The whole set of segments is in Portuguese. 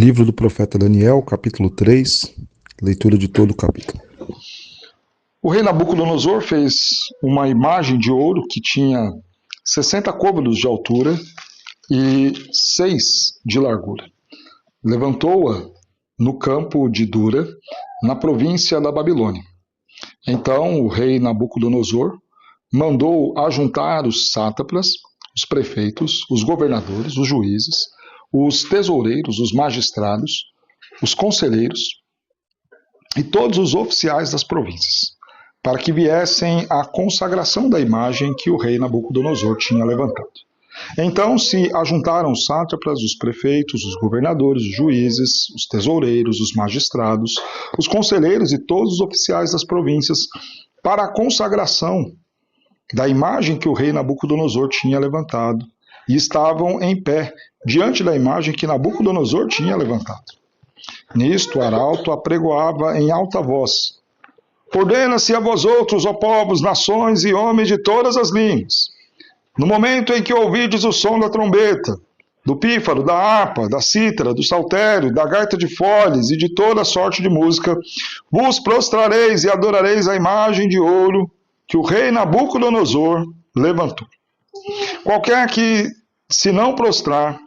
Livro do profeta Daniel, capítulo 3, leitura de todo o capítulo. O rei Nabucodonosor fez uma imagem de ouro que tinha 60 côvados de altura e 6 de largura. Levantou-a no campo de Dura, na província da Babilônia. Então o rei Nabucodonosor mandou ajuntar os sátrapas, os prefeitos, os governadores, os juízes, os tesoureiros, os magistrados, os conselheiros e todos os oficiais das províncias, para que viessem à consagração da imagem que o rei Nabucodonosor tinha levantado. Então se ajuntaram os sátrapas, os prefeitos, os governadores, os juízes, os tesoureiros, os magistrados, os conselheiros e todos os oficiais das províncias para a consagração da imagem que o rei Nabucodonosor tinha levantado, e estavam em pé diante da imagem que Nabucodonosor tinha levantado. Nisto o arauto apregoava em alta voz: ordena-se a vós outros, ó povos, nações e homens de todas as línguas, no momento em que ouvides o som da trombeta, do pífaro, da harpa, da cítara, do saltério, da gaita de foles e de toda sorte de música, vos prostrareis e adorareis a imagem de ouro que o rei Nabucodonosor levantou. Qualquer que se não prostrar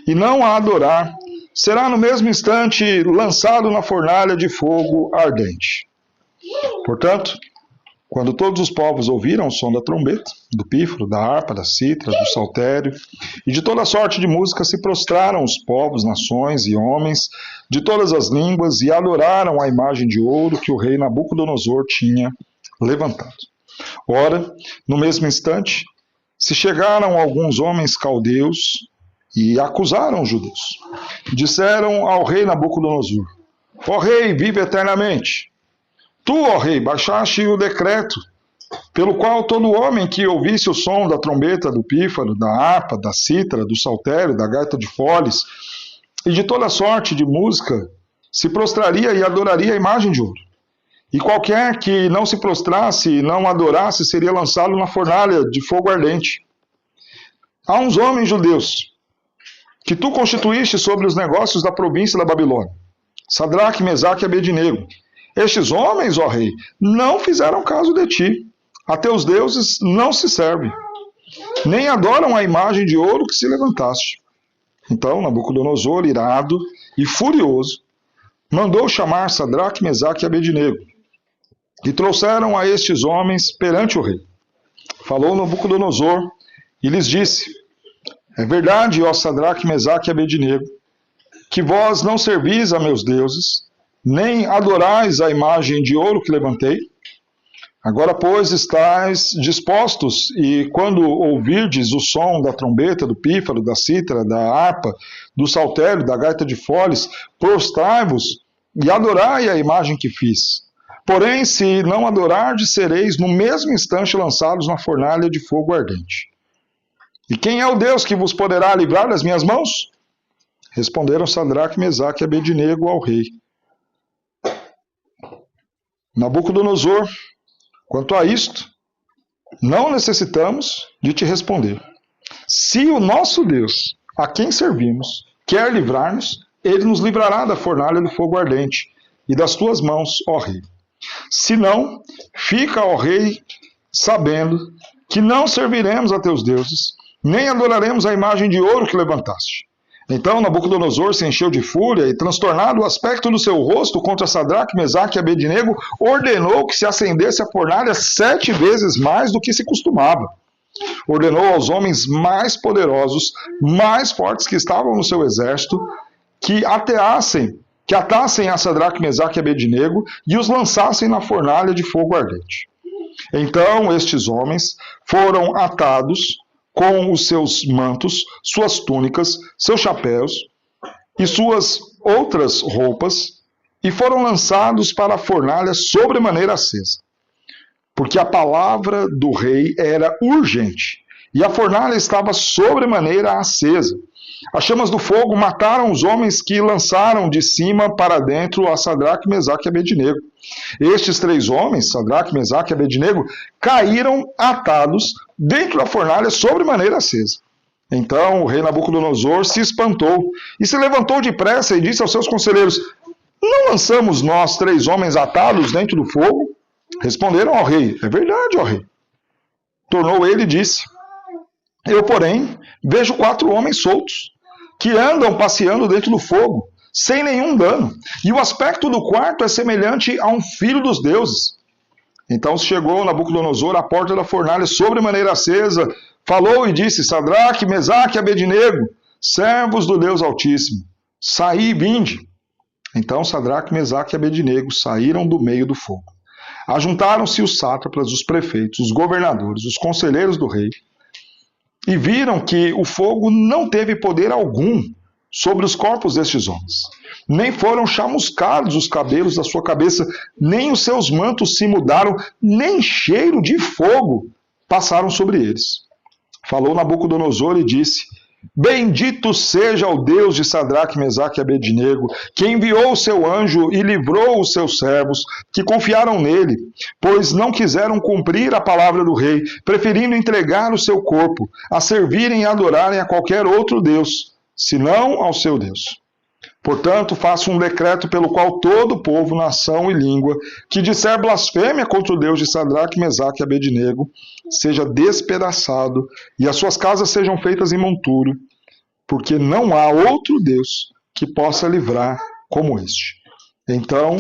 e não a adorar, será no mesmo instante lançado na fornalha de fogo ardente. Portanto, quando todos os povos ouviram o som da trombeta, do pífaro, da harpa, da cítara, do saltério e de toda sorte de música, se prostraram os povos, nações e homens de todas as línguas e adoraram a imagem de ouro que o rei Nabucodonosor tinha levantado. Ora, no mesmo instante, se chegaram alguns homens caldeus e acusaram os judeus. Disseram ao rei Nabucodonosor: ó rei, vive eternamente. Tu, ó rei, baixaste o decreto, pelo qual todo homem que ouvisse o som da trombeta, do pífaro, da harpa, da cítara, do saltério, da gaita de foles e de toda sorte de música, se prostraria e adoraria a imagem de ouro. E qualquer que não se prostrasse e não adorasse seria lançado na fornalha de fogo ardente. Há uns homens judeus que tu constituíste sobre os negócios da província da Babilônia, Sadraque, Mesaque e Abednego. Estes homens, ó rei, não fizeram caso de ti. A teus deuses não se servem, nem adoram a imagem de ouro que se levantaste. Então Nabucodonosor, irado e furioso, mandou chamar Sadraque, Mesaque e Abednego, e trouxeram a estes homens perante o rei. Falou Nabucodonosor e lhes disse: é verdade, ó Sadraque, Mesaque e Abednego, que vós não servis a meus deuses, nem adorais a imagem de ouro que levantei. Agora, pois, estáis dispostos, e quando ouvirdes o som da trombeta, do pífaro, da cítara, da harpa, do saltério, da gaita de foles, prostrai-vos e adorai a imagem que fiz. Porém, se não adorardes, sereis no mesmo instante lançados na fornalha de fogo ardente. E quem é o Deus que vos poderá livrar das minhas mãos? Responderam Sadraque, Mesaque e Abednego ao rei. Nabucodonosor, quanto a isto, não necessitamos de te responder. Se o nosso Deus, a quem servimos, quer livrar-nos, ele nos livrará da fornalha do fogo ardente e das tuas mãos, ó rei. Se não, fica, ó rei, sabendo que não serviremos a teus deuses, nem adoraremos a imagem de ouro que levantaste. Então Nabucodonosor se encheu de fúria e, transtornado o aspecto do seu rosto contra Sadraque, Mesaque e Abednego, ordenou que se acendesse a fornalha 7 vezes mais do que se costumava. Ordenou aos homens mais poderosos, mais fortes que estavam no seu exército, que atassem a Sadraque, Mesaque e Abednego e os lançassem na fornalha de fogo ardente. Então estes homens foram atados com os seus mantos, suas túnicas, seus chapéus e suas outras roupas, e foram lançados para a fornalha sobremaneira acesa. Porque a palavra do rei era urgente, e a fornalha estava sobremaneira acesa. As chamas do fogo mataram os homens que lançaram de cima para dentro a Sadraque, Mesaque e Abednego. Estes 3 homens, Sadraque, Mesaque e Abednego, caíram atados dentro da fornalha sobremaneira acesa. Então o rei Nabucodonosor se espantou e se levantou depressa e disse aos seus conselheiros: não lançamos nós 3 homens atados dentro do fogo? Responderam ao rei: é verdade, ó rei. Tornou ele e disse: eu, porém, vejo 4 homens soltos, que andam passeando dentro do fogo, sem nenhum dano, e o aspecto do quarto é semelhante a um filho dos deuses. Então chegou Nabucodonosor à porta da fornalha sobre maneira acesa, falou e disse: Sadraque, Mesaque e Abednego, servos do Deus Altíssimo, saí e vinde. Então Sadraque, Mesaque e Abednego saíram do meio do fogo. Ajuntaram-se os sátrapas, os prefeitos, os governadores, os conselheiros do rei, e viram que o fogo não teve poder algum sobre os corpos destes homens. Nem foram chamuscados os cabelos da sua cabeça, nem os seus mantos se mudaram, nem cheiro de fogo passaram sobre eles. Falou Nabucodonosor e disse: bendito seja o Deus de Sadraque, Mesaque e Abednego, que enviou o seu anjo e livrou os seus servos, que confiaram nele, pois não quiseram cumprir a palavra do rei, preferindo entregar o seu corpo, a servirem e adorarem a qualquer outro Deus, senão ao seu Deus. Portanto, faço um decreto pelo qual todo povo, nação e língua que disser blasfêmia contra o Deus de Sadraque, Mesaque e Abednego seja despedaçado e as suas casas sejam feitas em monturo, porque não há outro Deus que possa livrar como este. Então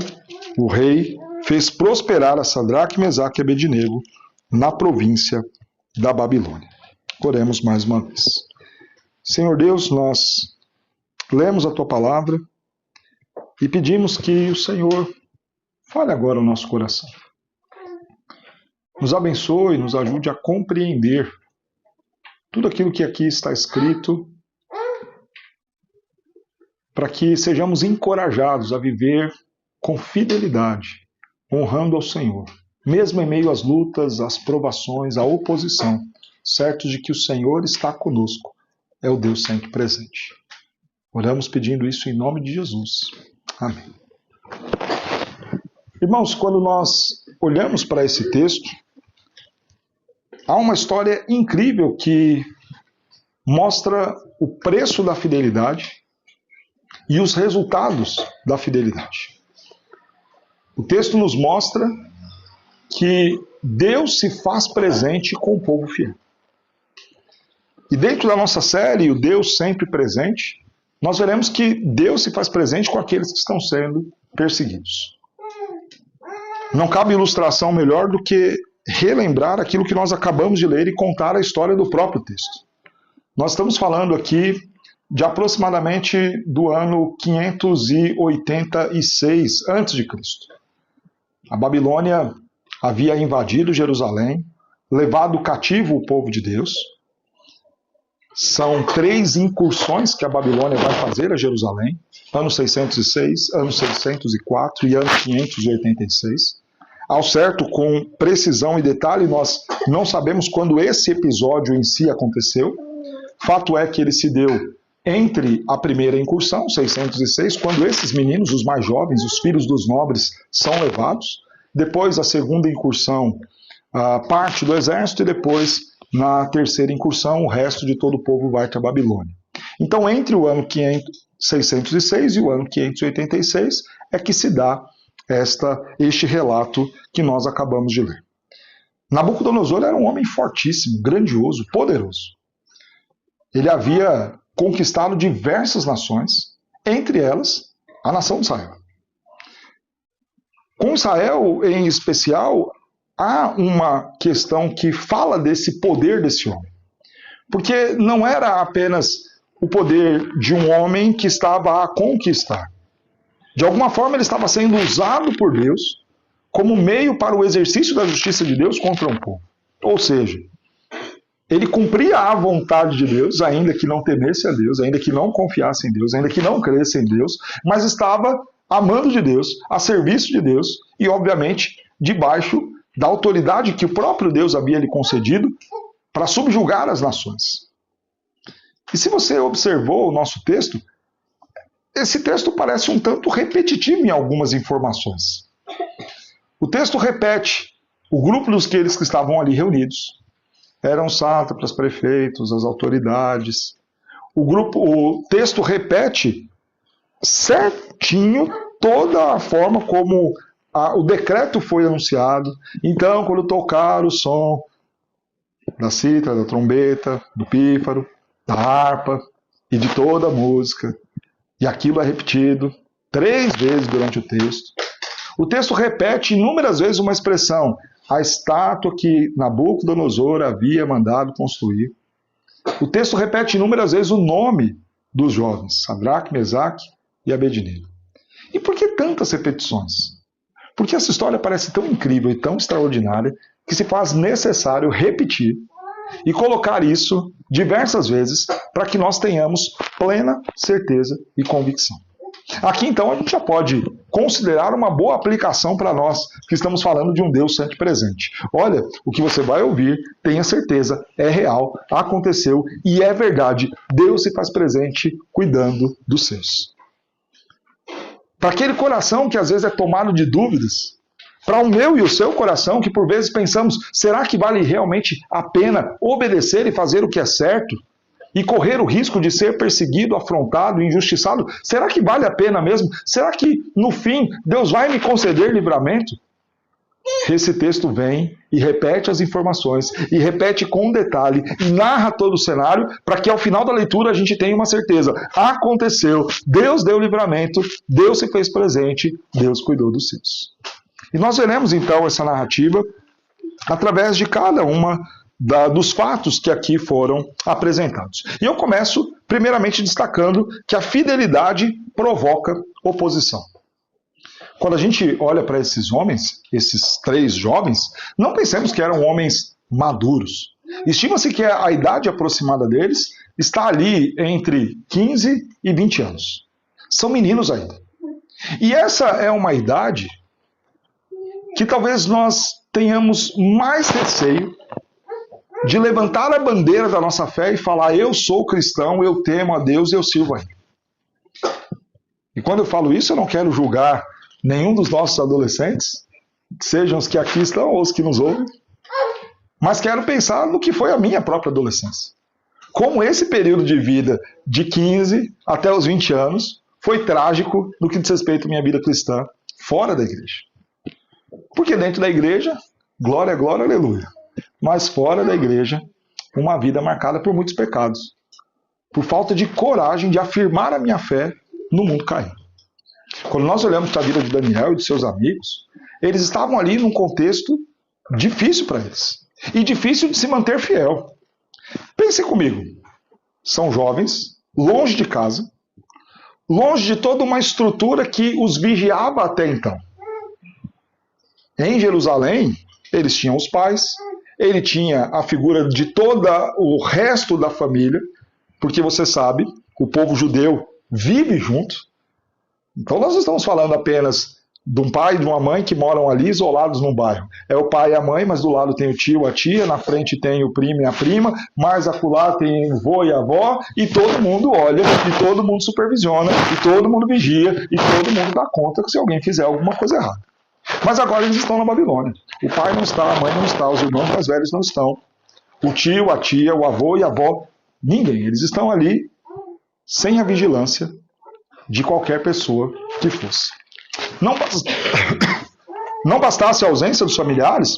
o rei fez prosperar a Sadraque, Mesaque e Abednego na província da Babilônia. Oremos mais uma vez. Senhor Deus, nós lemos a Tua palavra e pedimos que o Senhor fale agora o nosso coração. Nos abençoe e nos ajude a compreender tudo aquilo que aqui está escrito, para que sejamos encorajados a viver com fidelidade, honrando ao Senhor, mesmo em meio às lutas, às provações, à oposição, certos de que o Senhor está conosco, é o Deus sempre presente. Oramos pedindo isso em nome de Jesus. Amém. Irmãos, quando nós olhamos para esse texto, há uma história incrível que mostra o preço da fidelidade e os resultados da fidelidade. O texto nos mostra que Deus se faz presente com o povo fiel. E dentro da nossa série, o Deus sempre presente, nós veremos que Deus se faz presente com aqueles que estão sendo perseguidos. Não cabe ilustração melhor do que relembrar aquilo que nós acabamos de ler e contar a história do próprio texto. Nós estamos falando aqui de aproximadamente do ano 586 a.C. A Babilônia havia invadido Jerusalém, levado cativo o povo de Deus. São 3 incursões que a Babilônia vai fazer a Jerusalém, ano 606, ano 604 e ano 586. Ao certo, com precisão e detalhe, nós não sabemos quando esse episódio em si aconteceu. Fato é que ele se deu entre a primeira incursão, 606, quando esses meninos, os mais jovens, os filhos dos nobres, são levados. Depois, a segunda incursão, parte do exército, e depois, na terceira incursão, o resto de todo o povo vai para a Babilônia. Então, entre o ano 606 e o ano 586 é que se dá este relato que nós acabamos de ler. Nabucodonosor era um homem fortíssimo, grandioso, poderoso. Ele havia conquistado diversas nações, entre elas a nação de Israel. Com Israel, em especial, há uma questão que fala desse poder desse homem. Porque não era apenas o poder de um homem que estava a conquistar. De alguma forma, ele estava sendo usado por Deus como meio para o exercício da justiça de Deus contra um povo. Ou seja, ele cumpria a vontade de Deus, ainda que não temesse a Deus, ainda que não confiasse em Deus, ainda que não cresce em Deus, mas estava amando de Deus, a serviço de Deus e, obviamente, debaixo da autoridade que o próprio Deus havia lhe concedido para subjugar as nações. E se você observou o nosso texto, esse texto parece um tanto repetitivo em algumas informações. O texto repete o grupo dos que estavam ali reunidos, Eram sátrapas, prefeitos, as autoridades. O texto repete certinho toda a forma como o decreto foi anunciado. Então, quando tocar o som da cítara, da trombeta, do pífaro, da harpa e de toda a música, e aquilo é repetido 3 vezes durante o texto. O texto repete inúmeras vezes uma expressão, a estátua que Nabucodonosor havia mandado construir. O texto repete inúmeras vezes o nome dos jovens, Sadraque, Mesaque e Abednego. E por que tantas repetições? Porque essa história parece tão incrível e tão extraordinária que se faz necessário repetir e colocar isso diversas vezes para que nós tenhamos plena certeza e convicção. Aqui então a gente já pode considerar uma boa aplicação para nós que estamos falando de um Deus sempre presente. Olha, o que você vai ouvir, tenha certeza, é real, aconteceu e é verdade. Deus se faz presente cuidando dos seus. Para aquele coração que às vezes é tomado de dúvidas, para o meu e o seu coração que por vezes pensamos, será que vale realmente a pena obedecer e fazer o que é certo? E correr o risco de ser perseguido, afrontado, injustiçado? Será que vale a pena mesmo? Será que, no fim, Deus vai me conceder livramento? Esse texto vem e repete as informações, e repete com detalhe, e narra todo o cenário, para que ao final da leitura a gente tenha uma certeza. Aconteceu, Deus deu livramento, Deus se fez presente, Deus cuidou dos seus. E nós veremos então essa narrativa através de cada uma dos fatos que aqui foram apresentados. E eu começo primeiramente destacando que a fidelidade provoca oposição. Quando a gente olha para esses homens, esses 3 jovens, não pensemos que eram homens maduros. Estima-se que a idade aproximada deles está ali entre 15 e 20 anos. São meninos ainda. E essa é uma idade que talvez nós tenhamos mais receio de levantar a bandeira da nossa fé e falar, eu sou cristão, eu temo a Deus e eu sirvo a Ele. E quando eu falo isso, eu não quero julgar nenhum dos nossos adolescentes, sejam os que aqui estão ou os que nos ouvem, mas quero pensar no que foi a minha própria adolescência. Como esse período de vida de 15 até os 20 anos foi trágico no que diz respeito à minha vida cristã fora da igreja. Porque dentro da igreja, glória, glória, aleluia. Mas fora da igreja, uma vida marcada por muitos pecados. Por falta de coragem de afirmar a minha fé no mundo caído. Quando nós olhamos para a vida de Daniel e de seus amigos, eles estavam ali num contexto difícil para eles. E difícil de se manter fiel. Pense comigo. São jovens, longe de casa, longe de toda uma estrutura que os vigiava até então. Em Jerusalém, eles tinham os pais, ele tinha a figura de todo o resto da família, porque você sabe, o povo judeu vive junto. Então nós não estamos falando apenas de um pai e de uma mãe que moram ali isolados num bairro. É o pai e a mãe, mas do lado tem o tio, a tia, na frente tem o primo e a prima, mais acolá tem o vô e a avó, e todo mundo olha, e todo mundo supervisiona, e todo mundo vigia, e todo mundo dá conta que se alguém fizer alguma coisa errada. Mas agora eles estão na Babilônia. O pai não está, a mãe não está, os irmãos mais velhos não estão. O tio, a tia, o avô e a avó, ninguém. Eles estão ali sem a vigilância de qualquer pessoa que fosse. Não bastasse a ausência dos familiares,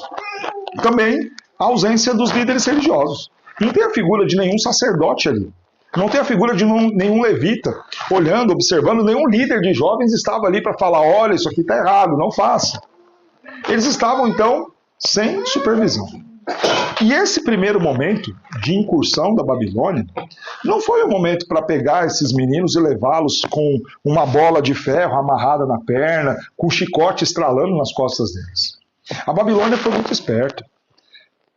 também a ausência dos líderes religiosos. Não tem a figura de nenhum sacerdote ali. Não tem a figura de nenhum levita olhando, observando, nenhum líder de jovens estava ali para falar, olha, isso aqui está errado, não faça. Eles estavam, então, sem supervisão. E esse primeiro momento de incursão da Babilônia não foi um momento para pegar esses meninos e levá-los com uma bola de ferro amarrada na perna, com chicote estralando nas costas deles. A Babilônia foi muito esperta.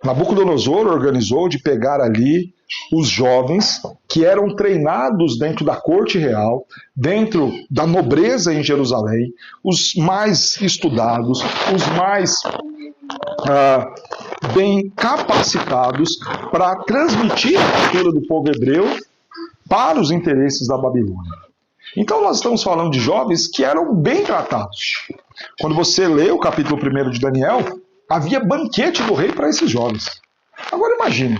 Nabucodonosor organizou de pegar ali os jovens que eram treinados dentro da corte real, dentro da nobreza em Jerusalém, os mais estudados, os mais bem capacitados para transmitir a cultura do povo hebreu para os interesses da Babilônia. Então nós estamos falando de jovens que eram bem tratados. Quando você lê o capítulo 1 de Daniel, havia banquete do rei para esses jovens. Agora imagine,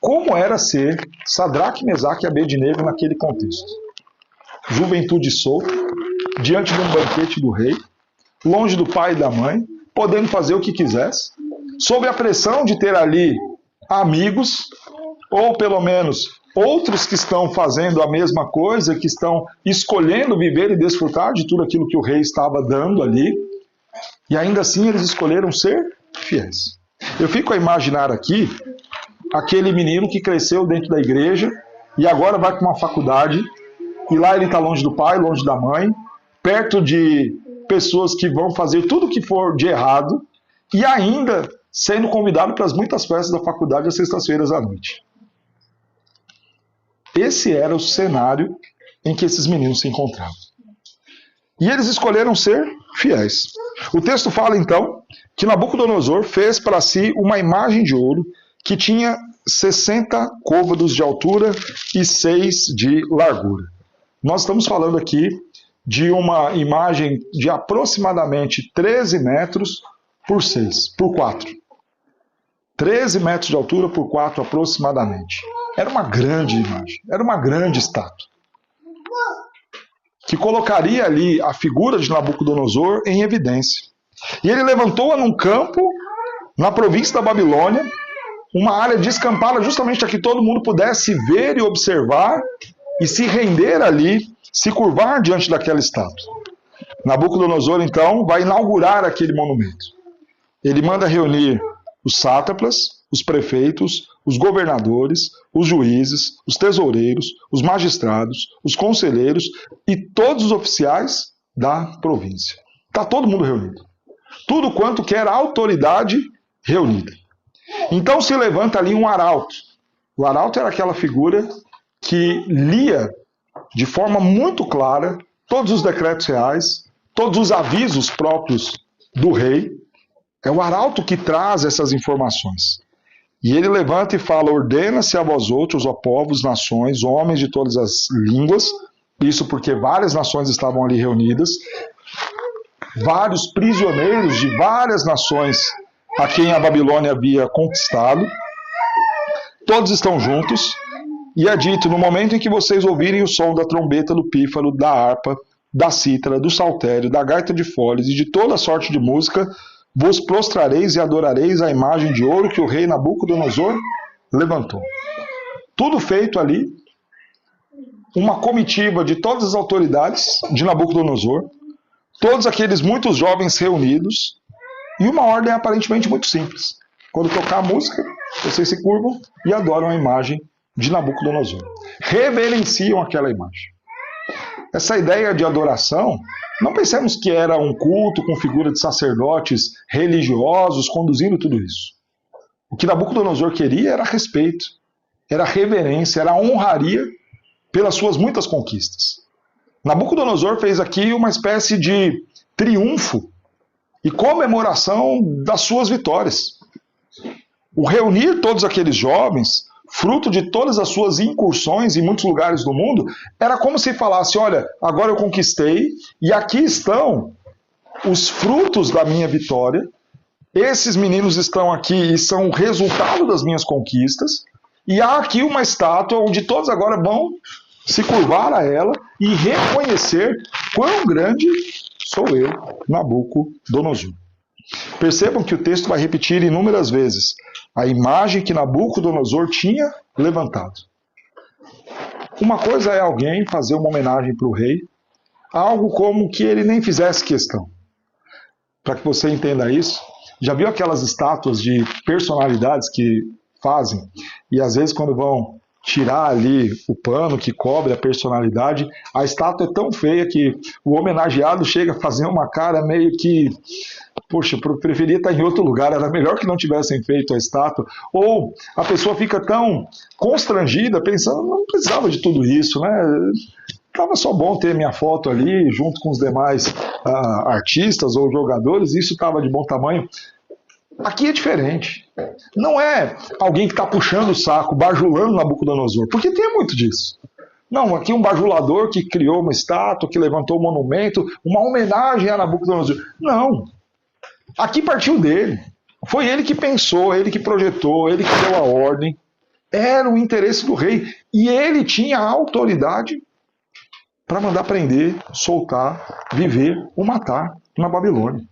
como era ser Sadraque, Mesaque e Abednego naquele contexto? Juventude solta, diante de um banquete do rei, longe do pai e da mãe, podendo fazer o que quisesse, sob a pressão de ter ali amigos, ou pelo menos outros que estão fazendo a mesma coisa, que estão escolhendo viver e desfrutar de tudo aquilo que o rei estava dando ali, e ainda assim eles escolheram ser fiéis. Eu fico a imaginar aqui aquele menino que cresceu dentro da igreja e agora vai para uma faculdade, e lá ele está longe do pai, longe da mãe, perto de pessoas que vão fazer tudo o que for de errado, e ainda sendo convidado para as muitas festas da faculdade às sextas-feiras à noite. Esse era o cenário em que esses meninos se encontravam. E eles escolheram ser fiéis. O texto fala então que Nabucodonosor fez para si uma imagem de ouro que tinha 60 côvados de altura e 6 de largura. Nós estamos falando aqui de uma imagem de aproximadamente 13 metros por 4. 13 metros de altura por 4 aproximadamente. Era uma grande imagem, era uma grande estátua, que colocaria ali a figura de Nabucodonosor em evidência. E ele levantou-a num campo, na província da Babilônia, uma área descampada justamente para que todo mundo pudesse ver e observar e se render ali, se curvar diante daquela estátua. Nabucodonosor, então, vai inaugurar aquele monumento. Ele manda reunir os sátrapas, os prefeitos, os governadores, os juízes, os tesoureiros, os magistrados, os conselheiros e todos os oficiais da província. Está todo mundo reunido. Tudo quanto quer autoridade reunida. Então se levanta ali um arauto. O arauto era aquela figura que lia de forma muito clara todos os decretos reais, todos os avisos próprios do rei. É o arauto que traz essas informações. E ele levanta e fala: ordena-se a vós outros, ó povos, nações, homens de todas as línguas, isso porque várias nações estavam ali reunidas, vários prisioneiros de várias nações a quem a Babilônia havia conquistado, todos estão juntos, e é dito: no momento em que vocês ouvirem o som da trombeta, do pífaro, da harpa, da cítara, do saltério, da gaita de foles e de toda sorte de música, vos prostrareis e adorareis a imagem de ouro que o rei Nabucodonosor levantou. Tudo feito ali, uma comitiva de todas as autoridades de Nabucodonosor, todos aqueles muitos jovens reunidos, e uma ordem aparentemente muito simples. Quando tocar a música, vocês se curvam e adoram a imagem de Nabucodonosor. Reverenciam aquela imagem. Essa ideia de adoração, não pensemos que era um culto com figura de sacerdotes religiosos conduzindo tudo isso. O que Nabucodonosor queria era respeito, era reverência, era honraria pelas suas muitas conquistas. Nabucodonosor fez aqui uma espécie de triunfo e comemoração das suas vitórias. O reunir todos aqueles jovens, fruto de todas as suas incursões em muitos lugares do mundo, era como se falasse: olha, agora eu conquistei e aqui estão os frutos da minha vitória, esses meninos estão aqui e são o resultado das minhas conquistas, e há aqui uma estátua onde todos agora vão se curvar a ela e reconhecer quão grande sou eu, Nabucodonosor. Percebam que o texto vai repetir inúmeras vezes a imagem que Nabucodonosor tinha levantado. Uma coisa é alguém fazer uma homenagem para o rei, algo como que ele nem fizesse questão. Para que você entenda isso, já viu aquelas estátuas de personalidades que fazem, e às vezes quando vão tirar ali o pano que cobre a personalidade, a estátua é tão feia que o homenageado chega a fazer uma cara meio que: poxa, preferia estar em outro lugar, era melhor que não tivessem feito a estátua. Ou a pessoa fica tão constrangida, pensando: não precisava de tudo isso, né? Estava só bom ter minha foto ali, junto com os demais artistas ou jogadores, isso estava de bom tamanho. Aqui é diferente. Não é alguém que está puxando o saco, bajulando Nabucodonosor, porque tem muito disso. Não, aqui um bajulador que criou uma estátua, que levantou um monumento, uma homenagem a Nabucodonosor. Não. Aqui partiu dele. Foi ele que pensou, ele que projetou, ele que deu a ordem. Era o interesse do rei. E ele tinha a autoridade para mandar prender, soltar, viver ou matar na Babilônia.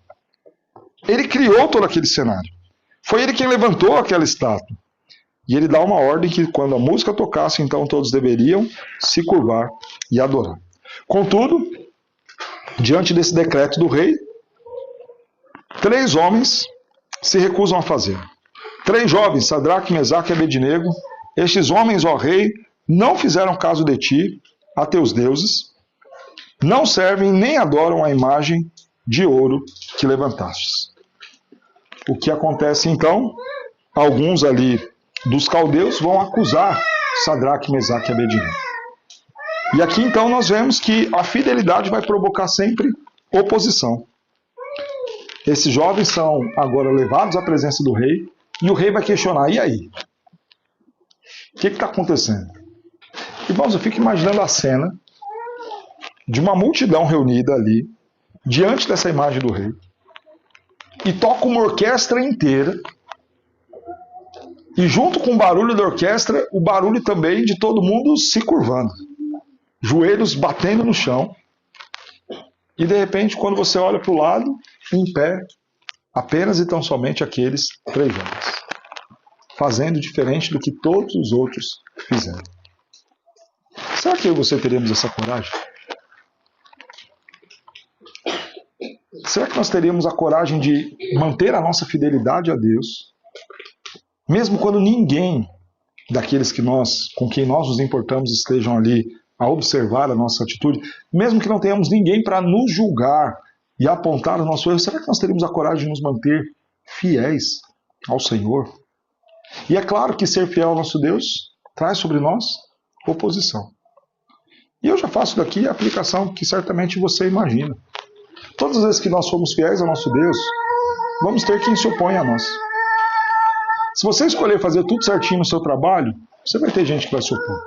Ele criou todo aquele cenário. Foi ele quem levantou aquela estátua. E ele dá uma ordem que quando a música tocasse, então todos deveriam se curvar e adorar. Contudo, diante desse decreto do rei, 3 homens se recusam a fazer. 3 jovens, Sadraque, Mesaque e Abednego. Estes homens, ó rei, não fizeram caso de ti, a teus deuses, não servem nem adoram a imagem de ouro que levantastes. O que acontece então? Alguns ali dos caldeus vão acusar Sadraque, Mesaque e Abednego. E aqui então nós vemos que a fidelidade vai provocar sempre oposição. Esses jovens são agora levados à presença do rei e o rei vai questionar, e aí? O que está acontecendo? Irmãos, eu fico imaginando a cena de uma multidão reunida ali, diante dessa imagem do rei, e toca uma orquestra inteira, e junto com o barulho da orquestra, o barulho também de todo mundo se curvando, joelhos batendo no chão, e de repente, quando você olha para o lado, em pé, apenas e tão somente aqueles 3 jovens, fazendo diferente do que todos os outros fizeram. Será que eu e você teríamos essa coragem? Será que nós teríamos a coragem de manter a nossa fidelidade a Deus, mesmo quando ninguém daqueles com quem nós nos importamos estejam ali a observar a nossa atitude, mesmo que não tenhamos ninguém para nos julgar e apontar o nosso erro, será que nós teríamos a coragem de nos manter fiéis ao Senhor? E é claro que ser fiel ao nosso Deus traz sobre nós oposição. E eu já faço daqui a aplicação que certamente você imagina. Todas as vezes que nós formos fiéis ao nosso Deus, vamos ter quem se opõe a nós. Se você escolher fazer tudo certinho no seu trabalho, você vai ter gente que vai se opor.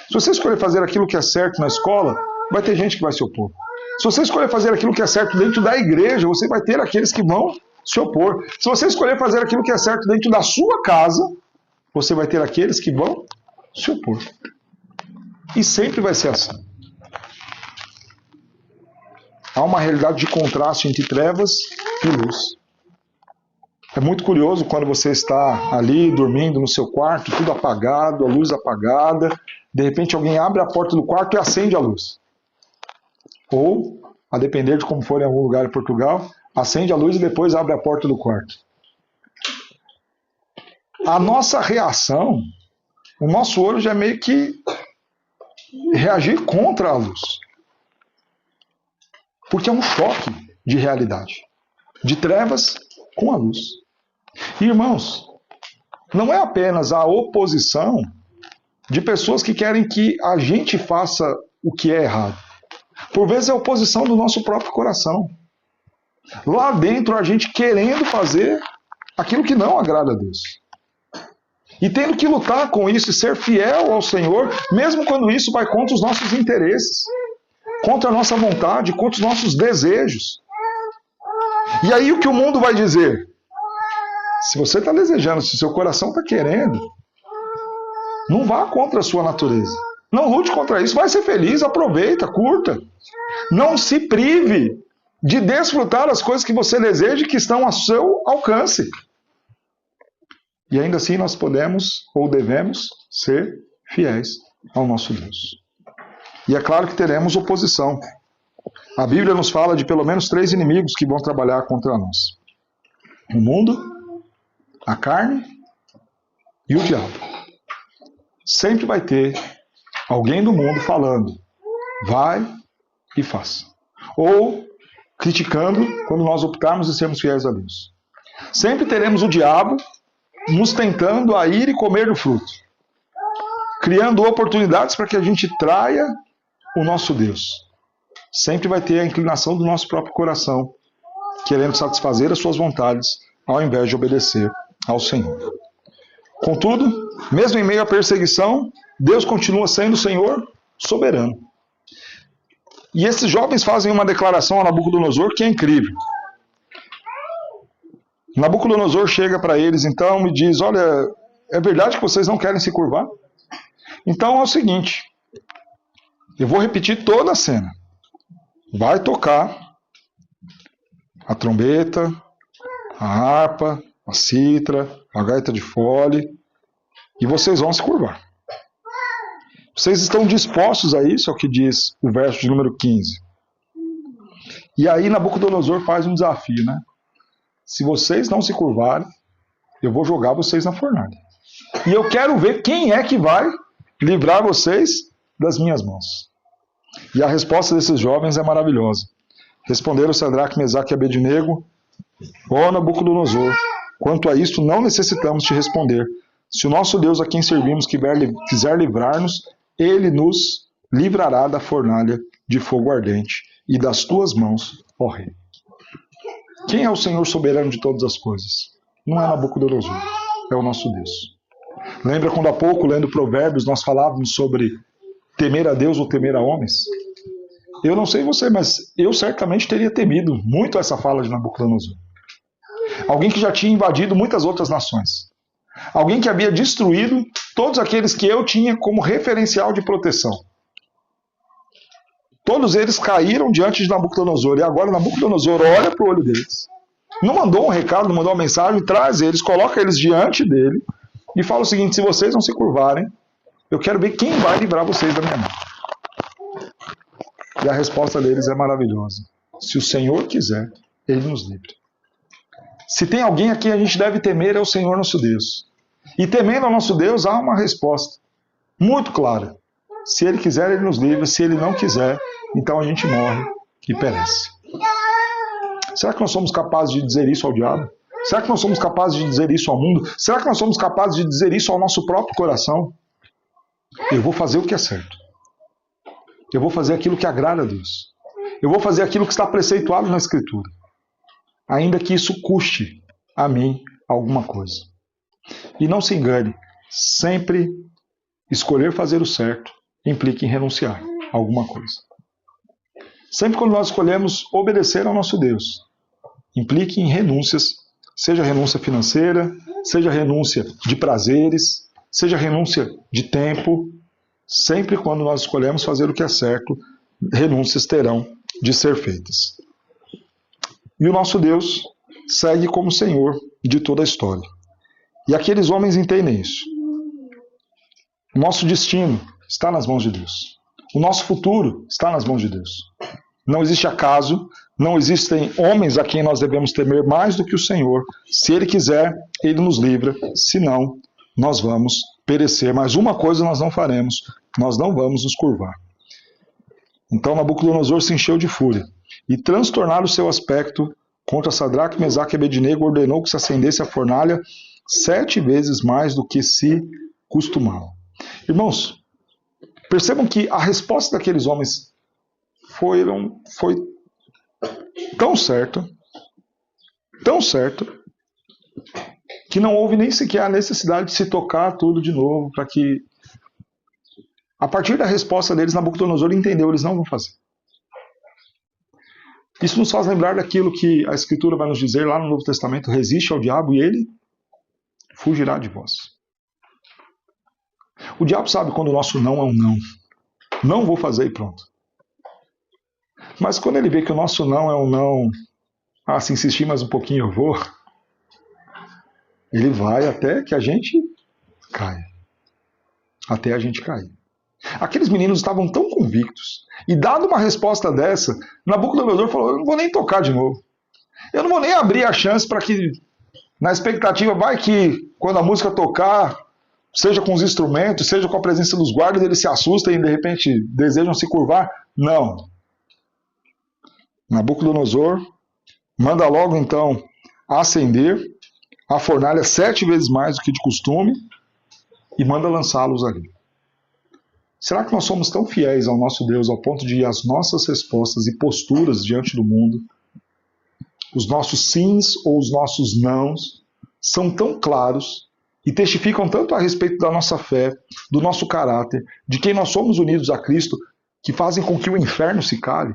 Se você escolher fazer aquilo que é certo na escola, vai ter gente que vai se opor. Se você escolher fazer aquilo que é certo dentro da igreja, você vai ter aqueles que vão se opor. Se você escolher fazer aquilo que é certo dentro da sua casa, você vai ter aqueles que vão se opor. E sempre vai ser assim. Há uma realidade de contraste entre trevas e luz. É muito curioso quando você está ali dormindo no seu quarto, tudo apagado, a luz apagada, de repente alguém abre a porta do quarto e acende a luz. Ou, a depender de como for em algum lugar em Portugal, acende a luz e depois abre a porta do quarto. A nossa reação, o nosso olho já é meio que reagir contra a luz. Porque é um choque de realidade, de trevas com a luz. E, irmãos, não é apenas a oposição de pessoas que querem que a gente faça o que é errado. Por vezes é a oposição do nosso próprio coração. Lá dentro a gente querendo fazer aquilo que não agrada a Deus. E tendo que lutar com isso e ser fiel ao Senhor, mesmo quando isso vai contra os nossos interesses, contra a nossa vontade, contra os nossos desejos. E aí o que o mundo vai dizer? Se você está desejando, se seu coração está querendo, não vá contra a sua natureza. Não lute contra isso, vai ser feliz, aproveita, curta. Não se prive de desfrutar as coisas que você deseja e que estão a seu alcance. E ainda assim nós podemos ou devemos ser fiéis ao nosso Deus. E é claro que teremos oposição. A Bíblia nos fala de pelo menos 3 inimigos que vão trabalhar contra nós: o mundo, a carne e o diabo. Sempre vai ter alguém do mundo falando, vai e faça. Ou criticando quando nós optarmos em sermos fiéis a Deus. Sempre teremos o diabo nos tentando a ir e comer do fruto, criando oportunidades para que a gente traia o nosso Deus. Sempre vai ter a inclinação do nosso próprio coração, querendo satisfazer as suas vontades, ao invés de obedecer ao Senhor. Contudo, mesmo em meio à perseguição, Deus continua sendo o Senhor soberano. E esses jovens fazem uma declaração a Nabucodonosor que é incrível. Nabucodonosor chega para eles então e diz: olha, é verdade que vocês não querem se curvar? Então é o seguinte, eu vou repetir toda a cena. Vai tocar a trombeta, a harpa, a citra, a gaita de fole, e vocês vão se curvar. Vocês estão dispostos a isso? É o que diz o verso de número 15. E aí Nabucodonosor faz um desafio, né? Se vocês não se curvarem, eu vou jogar vocês na fornalha. E eu quero ver quem é que vai livrar vocês das minhas mãos. E a resposta desses jovens é maravilhosa. Responderam Sadraque, Mesaque e Abednego: ó Nabucodonosor, quanto a isto não necessitamos te responder. Se o nosso Deus a quem servimos quiser livrar-nos, ele nos livrará da fornalha de fogo ardente e das tuas mãos, ó rei. Quem é o Senhor soberano de todas as coisas? Não é Nabucodonosor, é o nosso Deus. Lembra quando há pouco, lendo Provérbios, nós falávamos sobre temer a Deus ou temer a homens? Eu não sei você, mas eu certamente teria temido muito essa fala de Nabucodonosor. Alguém que já tinha invadido muitas outras nações. Alguém que havia destruído todos aqueles que eu tinha como referencial de proteção. Todos eles caíram diante de Nabucodonosor. E agora Nabucodonosor olha para o olho deles. Não mandou um recado, não mandou uma mensagem, traz eles, coloca eles diante dele e fala o seguinte: se vocês não se curvarem, eu quero ver quem vai livrar vocês da minha mão. E a resposta deles é maravilhosa. Se o Senhor quiser, ele nos livra. Se tem alguém a quem a gente deve temer, é o Senhor nosso Deus. E temendo ao nosso Deus, há uma resposta muito clara. Se ele quiser, ele nos livra. Se ele não quiser, então a gente morre e perece. Será que nós somos capazes de dizer isso ao diabo? Será que nós somos capazes de dizer isso ao mundo? Será que nós somos capazes de dizer isso ao nosso próprio coração? Eu vou fazer o que é certo. Eu vou fazer aquilo que agrada a Deus. Eu vou fazer aquilo que está preceituado na Escritura. Ainda que isso custe a mim alguma coisa. E não se engane, sempre escolher fazer o certo implica em renunciar a alguma coisa. Sempre quando nós escolhemos obedecer ao nosso Deus, implica em renúncias, seja renúncia financeira, seja renúncia de prazeres, seja renúncia de tempo. Sempre quando nós escolhemos fazer o que é certo, renúncias terão de ser feitas. E o nosso Deus segue como Senhor de toda a história. E aqueles homens entendem isso. O nosso destino está nas mãos de Deus. O nosso futuro está nas mãos de Deus. Não existe acaso, não existem homens a quem nós devemos temer mais do que o Senhor. Se Ele quiser, Ele nos livra. Se não, nós vamos perecer. Mas uma coisa nós não faremos, nós não vamos nos curvar. Então Nabucodonosor se encheu de fúria e, transtornado o seu aspecto, contra Sadraque, Mesaque e Abednego, ordenou que se acendesse a fornalha 7 vezes mais do que se costumava. Irmãos, percebam que a resposta daqueles homens foi tão certa, que não houve nem sequer a necessidade de se tocar tudo de novo, para que, a partir da resposta deles, Nabucodonosor entendeu, eles não vão fazer. Isso nos faz lembrar daquilo que a Escritura vai nos dizer lá no Novo Testamento: resiste ao diabo e ele fugirá de vós. O diabo sabe quando o nosso não é um não. Não vou fazer e pronto. Mas quando ele vê que o nosso não é um não, se insistir mais um pouquinho eu vou, ele vai até que a gente caia. Até a gente cair. Aqueles meninos estavam tão convictos. E dado uma resposta dessa, Nabucodonosor falou: eu não vou nem tocar de novo. Eu não vou nem abrir a chance para que, na expectativa, vai que quando a música tocar, seja com os instrumentos, seja com a presença dos guardas, eles se assustem e de repente desejam se curvar. Não. Nabucodonosor manda logo então acender a fornalha 7 vezes mais do que de costume e manda lançá-los ali. Será que nós somos tão fiéis ao nosso Deus ao ponto de as nossas respostas e posturas diante do mundo, os nossos sims ou os nossos nãos, são tão claros e testificam tanto a respeito da nossa fé, do nosso caráter, de quem nós somos unidos a Cristo, que fazem com que o inferno se cale?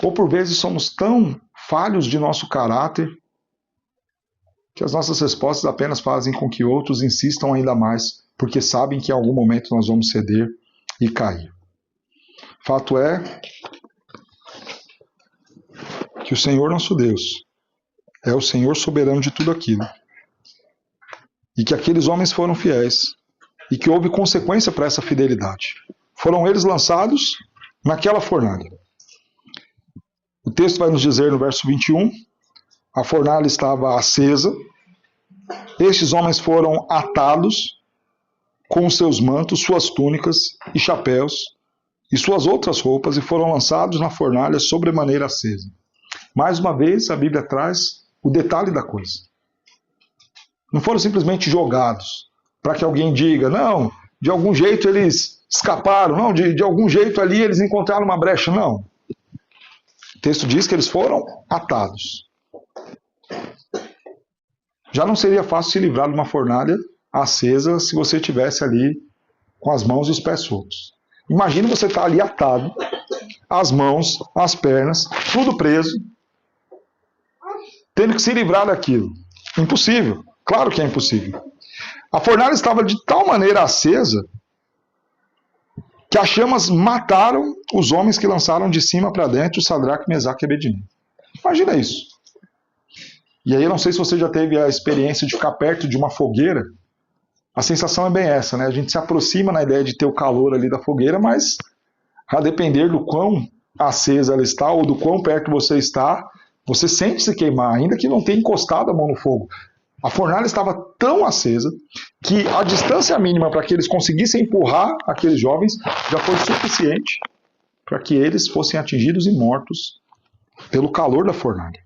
Ou por vezes somos tão falhos de nosso caráter, que as nossas respostas apenas fazem com que outros insistam ainda mais, porque sabem que em algum momento nós vamos ceder e cair. Fato é que o Senhor nosso Deus é o Senhor soberano de tudo aquilo. E que aqueles homens foram fiéis. E que houve consequência para essa fidelidade. Foram eles lançados naquela fornalha. O texto vai nos dizer no verso 21, a fornalha estava acesa, estes homens foram atados com os seus mantos, suas túnicas e chapéus, e suas outras roupas, e foram lançados na fornalha sobremaneira acesa. Mais uma vez, a Bíblia traz o detalhe da coisa. Não foram simplesmente jogados, para que alguém diga, não, de algum jeito eles escaparam, não, de algum jeito ali eles encontraram uma brecha, não. O texto diz que eles foram atados. Já não seria fácil se livrar de uma fornalha acesa se você estivesse ali com as mãos e os pés soltos. Imagina você estar ali atado, as mãos, as pernas, tudo preso, tendo que se livrar daquilo. Impossível. Claro que é impossível. A fornalha estava de tal maneira acesa que as chamas mataram os homens que lançaram de cima para dentro Sadraque, Mesaque e Abednego. Imagina isso. E aí eu não sei se você já teve a experiência de ficar perto de uma fogueira. A sensação é bem essa, né? A gente se aproxima na ideia de ter o calor ali da fogueira, mas a depender do quão acesa ela está ou do quão perto você está, você sente se queimar, ainda que não tenha encostado a mão no fogo. A fornalha estava tão acesa que a distância mínima para que eles conseguissem empurrar aqueles jovens já foi suficiente para que eles fossem atingidos e mortos pelo calor da fornalha.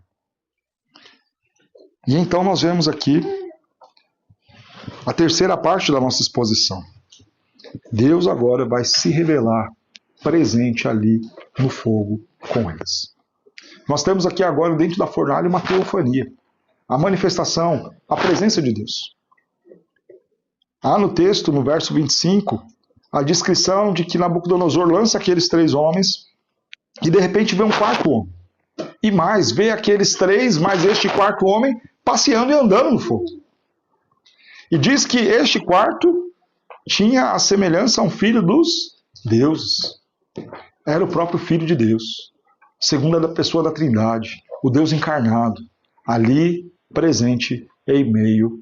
E então nós vemos aqui a terceira parte da nossa exposição. Deus agora vai se revelar presente ali no fogo com eles. Nós temos aqui agora dentro da fornalha uma teofania. A manifestação, a presença de Deus. Há no texto, no verso 25, a descrição de que Nabucodonosor lança aqueles 3 homens e de repente vê um 4º homem. E mais, vê aqueles 3, mais este 4º homem passeando e andando no fogo. E diz que este 4º tinha a semelhança a um filho dos deuses. Era o próprio Filho de Deus, segunda pessoa da Trindade, o Deus encarnado, ali presente em meio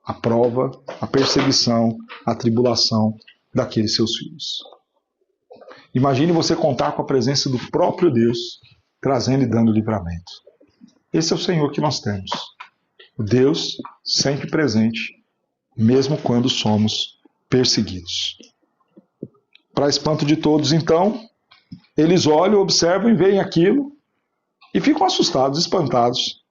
à prova, à perseguição, à tribulação daqueles seus filhos. Imagine você contar com a presença do próprio Deus, trazendo e dando livramento. Esse é o Senhor que nós temos. O Deus sempre presente, mesmo quando somos perseguidos. Para espanto de todos, então, eles olham, observam e veem aquilo e ficam assustados, espantados.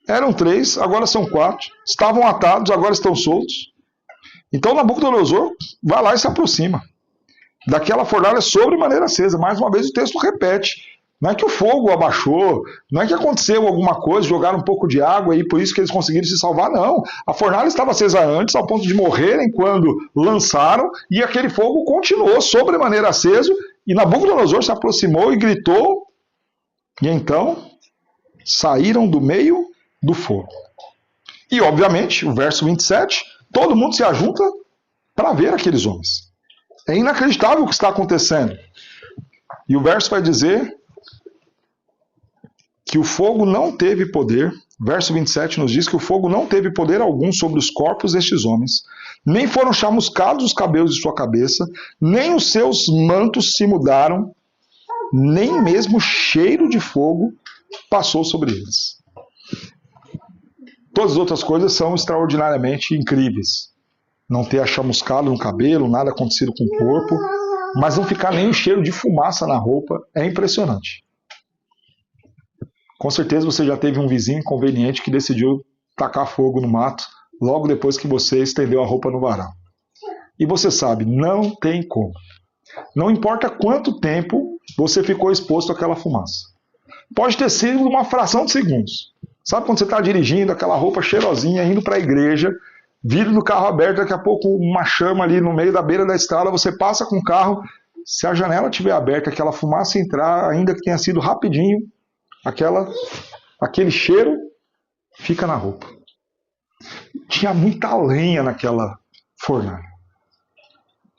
Eram 3, agora são 4. Estavam atados, agora estão soltos. Então Nabucodonosor vai lá e se aproxima daquela fornalha sobremaneira acesa. Mais uma vez o texto repete. Não é que o fogo abaixou, não é que aconteceu alguma coisa, jogaram um pouco de água e por isso que eles conseguiram se salvar, não. A fornalha estava acesa antes, ao ponto de morrerem quando lançaram, e aquele fogo continuou sobremaneira aceso, e Nabucodonosor se aproximou e gritou, e então saíram do meio do fogo. E obviamente, o verso 27, todo mundo se ajunta para ver aqueles homens. É inacreditável o que está acontecendo. E o verso vai dizer que o fogo não teve poder, verso 27 nos diz que o fogo não teve poder algum sobre os corpos destes homens, nem foram chamuscados os cabelos de sua cabeça, nem os seus mantos se mudaram, nem mesmo o cheiro de fogo passou sobre eles. Todas as outras coisas são extraordinariamente incríveis. Não ter chamuscado no cabelo, nada acontecido com o corpo, mas não ficar nem o cheiro de fumaça na roupa é impressionante. Com certeza você já teve um vizinho inconveniente que decidiu tacar fogo no mato logo depois que você estendeu a roupa no varal. E você sabe, não tem como. Não importa quanto tempo você ficou exposto àquela fumaça. Pode ter sido uma fração de segundos. Sabe quando você está dirigindo, aquela roupa cheirosinha, indo para a igreja, vidro do carro aberto, daqui a pouco uma chama ali no meio da beira da estrada, você passa com o carro, se a janela estiver aberta, aquela fumaça entrar, ainda que tenha sido rapidinho, aquela aquele cheiro fica na roupa. Tinha muita lenha naquela fornalha.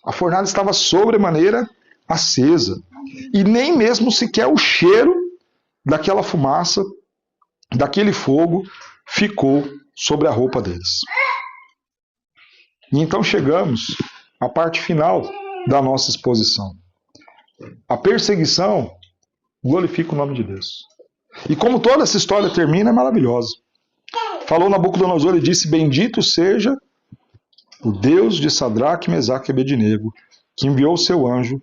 A fornalha estava sobremaneira acesa. E nem mesmo sequer o cheiro daquela fumaça, daquele fogo, ficou sobre a roupa deles. E então chegamos à parte final da nossa exposição. A perseguição glorifica o nome de Deus. E como toda essa história termina, é maravilhosa. Falou Nabucodonosor e disse: bendito seja o Deus de Sadraque, Mesaque e Abednego, que enviou o seu anjo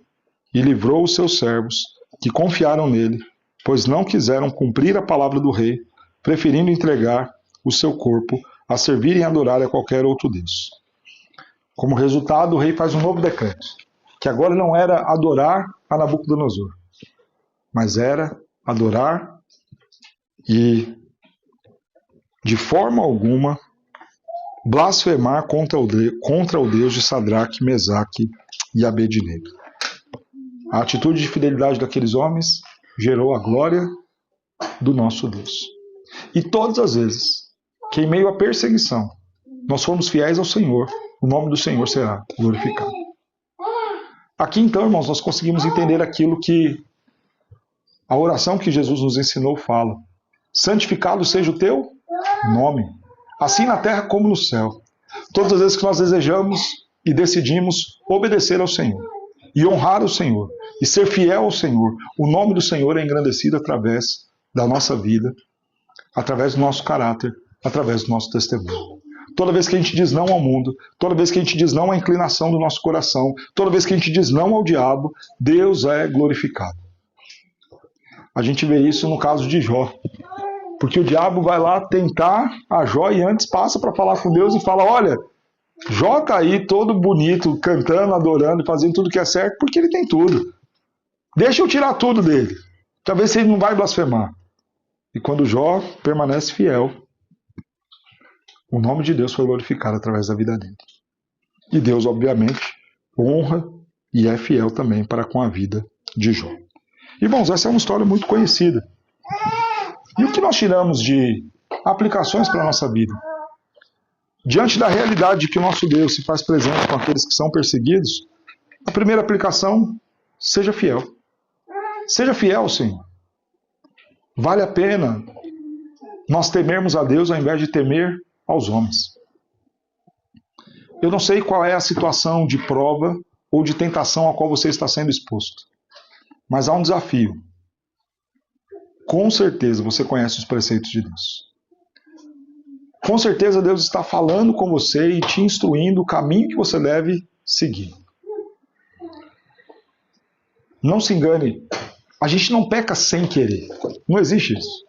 e livrou os seus servos, que confiaram nele, pois não quiseram cumprir a palavra do rei, preferindo entregar o seu corpo a servir e adorar a qualquer outro Deus. Como resultado, o rei faz um novo decreto, que agora não era adorar a Nabucodonosor, mas era adorar e, de forma alguma, blasfemar contra o Deus de Sadraque, Mesaque e Abednego. A atitude de fidelidade daqueles homens gerou a glória do nosso Deus. E todas as vezes que, em meio à perseguição, nós formos fiéis ao Senhor, o nome do Senhor será glorificado. Aqui então, irmãos, nós conseguimos entender aquilo que a oração que Jesus nos ensinou fala. Santificado seja o teu nome, assim na terra como no céu. Todas as vezes que nós desejamos e decidimos obedecer ao Senhor e honrar o Senhor e ser fiel ao Senhor, o nome do Senhor é engrandecido através da nossa vida, através do nosso caráter, através do nosso testemunho. Toda vez que a gente diz não ao mundo, toda vez que a gente diz não à inclinação do nosso coração, toda vez que a gente diz não ao diabo, Deus é glorificado. A gente vê isso no caso de Jó. Porque o diabo vai lá tentar a Jó e antes passa para falar com Deus e fala: olha, Jó está aí todo bonito, cantando, adorando, fazendo tudo que é certo, porque ele tem tudo. Deixa eu tirar tudo dele, para ver se ele não vai blasfemar. E quando Jó permanece fiel, o nome de Deus foi glorificado através da vida dele. E Deus, obviamente, honra e é fiel também para com a vida de Jó. Irmãos, essa é uma história muito conhecida. E o que nós tiramos de aplicações para a nossa vida? Diante da realidade de que o nosso Deus se faz presente com aqueles que são perseguidos, a primeira aplicação: seja fiel. Seja fiel, Senhor. Vale a pena nós temermos a Deus ao invés de temer aos homens. Eu não sei qual é a situação de prova ou de tentação a qual você está sendo exposto, mas há um desafio. Com certeza você conhece os preceitos de Deus. Com certeza Deus está falando com você e te instruindo o caminho que você deve seguir. Não se engane, a gente não peca sem querer. Não existe isso.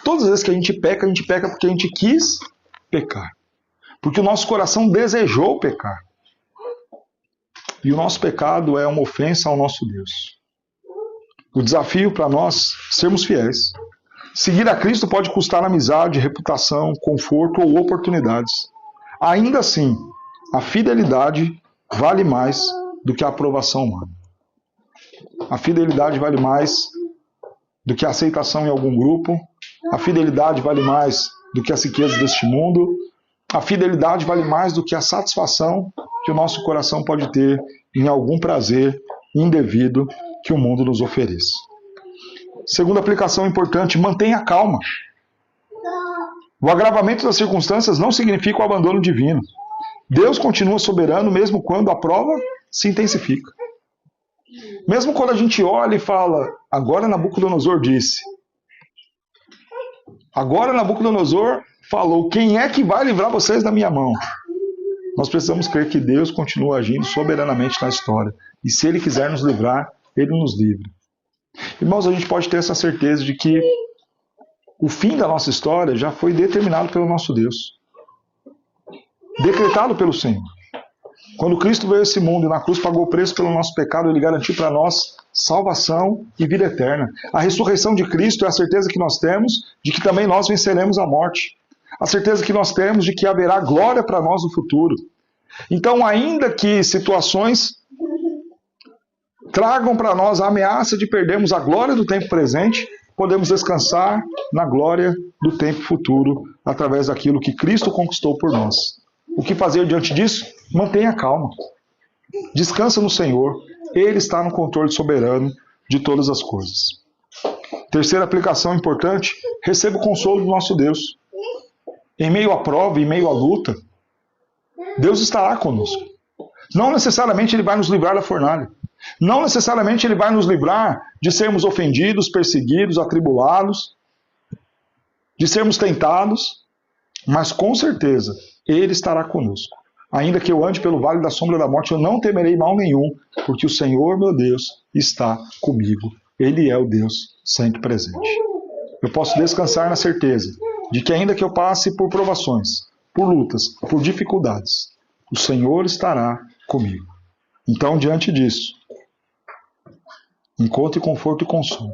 Todas as vezes que a gente peca porque a gente quis pecar. Porque o nosso coração desejou pecar. E o nosso pecado é uma ofensa ao nosso Deus. O desafio para nós sermos fiéis. Seguir a Cristo pode custar amizade, reputação, conforto ou oportunidades. Ainda assim, a fidelidade vale mais do que a aprovação humana. A fidelidade vale mais do que a aceitação em algum grupo. A fidelidade vale mais do que as riquezas deste mundo. A fidelidade vale mais do que a satisfação que o nosso coração pode ter em algum prazer indevido que o mundo nos ofereça. Segunda aplicação importante: mantenha calma. O agravamento das circunstâncias não significa o abandono divino. Deus continua soberano mesmo quando a prova se intensifica. Mesmo quando a gente olha e fala: agora Nabucodonosor disse. Agora Nabucodonosor falou: quem é que vai livrar vocês da minha mão? Nós precisamos crer que Deus continua agindo soberanamente na história. E se Ele quiser nos livrar, Ele nos livra. Irmãos, a gente pode ter essa certeza de que o fim da nossa história já foi determinado pelo nosso Deus. Decretado pelo Senhor. Quando Cristo veio a esse mundo e na cruz pagou o preço pelo nosso pecado, Ele garantiu para nós salvação e vida eterna. A ressurreição de Cristo é a certeza que nós temos de que também nós venceremos a morte. A certeza que nós temos de que haverá glória para nós no futuro. Então, ainda que situações tragam para nós a ameaça de perdermos a glória do tempo presente, podemos descansar na glória do tempo futuro, através daquilo que Cristo conquistou por nós. O que fazer diante disso? Mantenha calma. Descansa no Senhor, Ele está no controle soberano de todas as coisas. Terceira aplicação importante, receba o consolo do nosso Deus. Em meio à prova, em meio à luta, Deus estará conosco. Não necessariamente Ele vai nos livrar da fornalha. Não necessariamente Ele vai nos livrar de sermos ofendidos, perseguidos, atribulados, de sermos tentados, mas com certeza Ele estará conosco. Ainda que eu ande pelo vale da sombra da morte, eu não temerei mal nenhum, porque o Senhor, meu Deus, está comigo. Ele é o Deus sempre presente. Eu posso descansar na certeza de que ainda que eu passe por provações, por lutas, por dificuldades, o Senhor estará comigo. Então, diante disso, encontre conforto e consolo.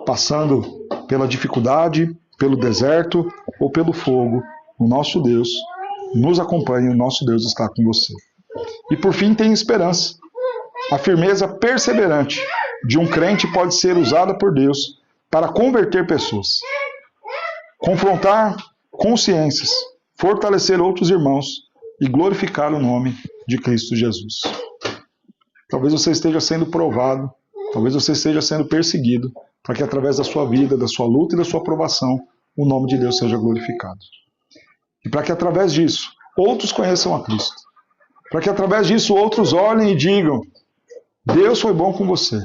Passando pela dificuldade, pelo deserto ou pelo fogo, o nosso Deus nos acompanha, o nosso Deus está com você. E por fim, tenha esperança. A firmeza perseverante de um crente pode ser usada por Deus para converter pessoas, confrontar consciências, fortalecer outros irmãos e glorificar o nome de Cristo Jesus. Talvez você esteja sendo provado, talvez você esteja sendo perseguido, para que através da sua vida, da sua luta e da sua provação, o nome de Deus seja glorificado. E para que através disso, outros conheçam a Cristo. Para que através disso, outros olhem e digam: Deus foi bom com você.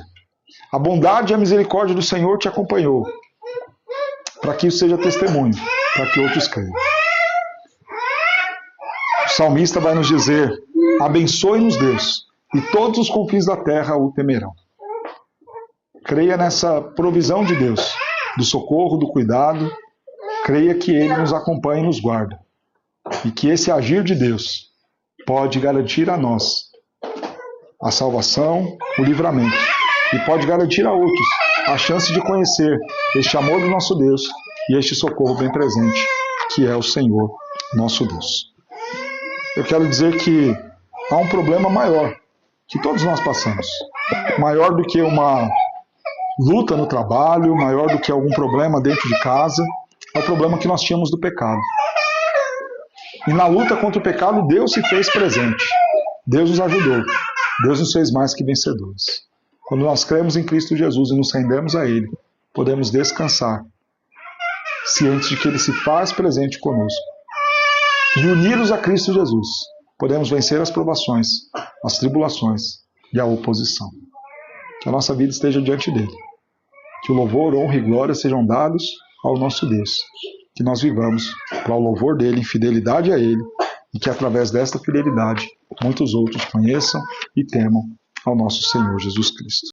A bondade e a misericórdia do Senhor te acompanhou. Para que isso seja testemunho, para que outros creiam. O salmista vai nos dizer: abençoe-nos Deus, e todos os confins da terra o temerão. Creia nessa provisão de Deus, do socorro, do cuidado. Creia que Ele nos acompanha e nos guarda. E que esse agir de Deus pode garantir a nós a salvação, o livramento. E pode garantir a outros a chance de conhecer este amor do nosso Deus e este socorro bem presente, que é o Senhor, nosso Deus. Eu quero dizer que há um problema maior que todos nós passamos. Maior do que uma luta no trabalho, maior do que algum problema dentro de casa, é o problema que nós tínhamos do pecado. E na luta contra o pecado, Deus se fez presente. Deus nos ajudou. Deus nos fez mais que vencedores. Quando nós cremos em Cristo Jesus e nos rendemos a Ele, podemos descansar, cientes de que Ele se faz presente conosco. E unidos a Cristo Jesus, podemos vencer as provações, as tribulações e a oposição. Que a nossa vida esteja diante dEle. Que o louvor, honra e glória sejam dados ao nosso Deus. Que nós vivamos para o louvor dEle, em fidelidade a Ele, e que através desta fidelidade muitos outros conheçam e temam ao nosso Senhor Jesus Cristo.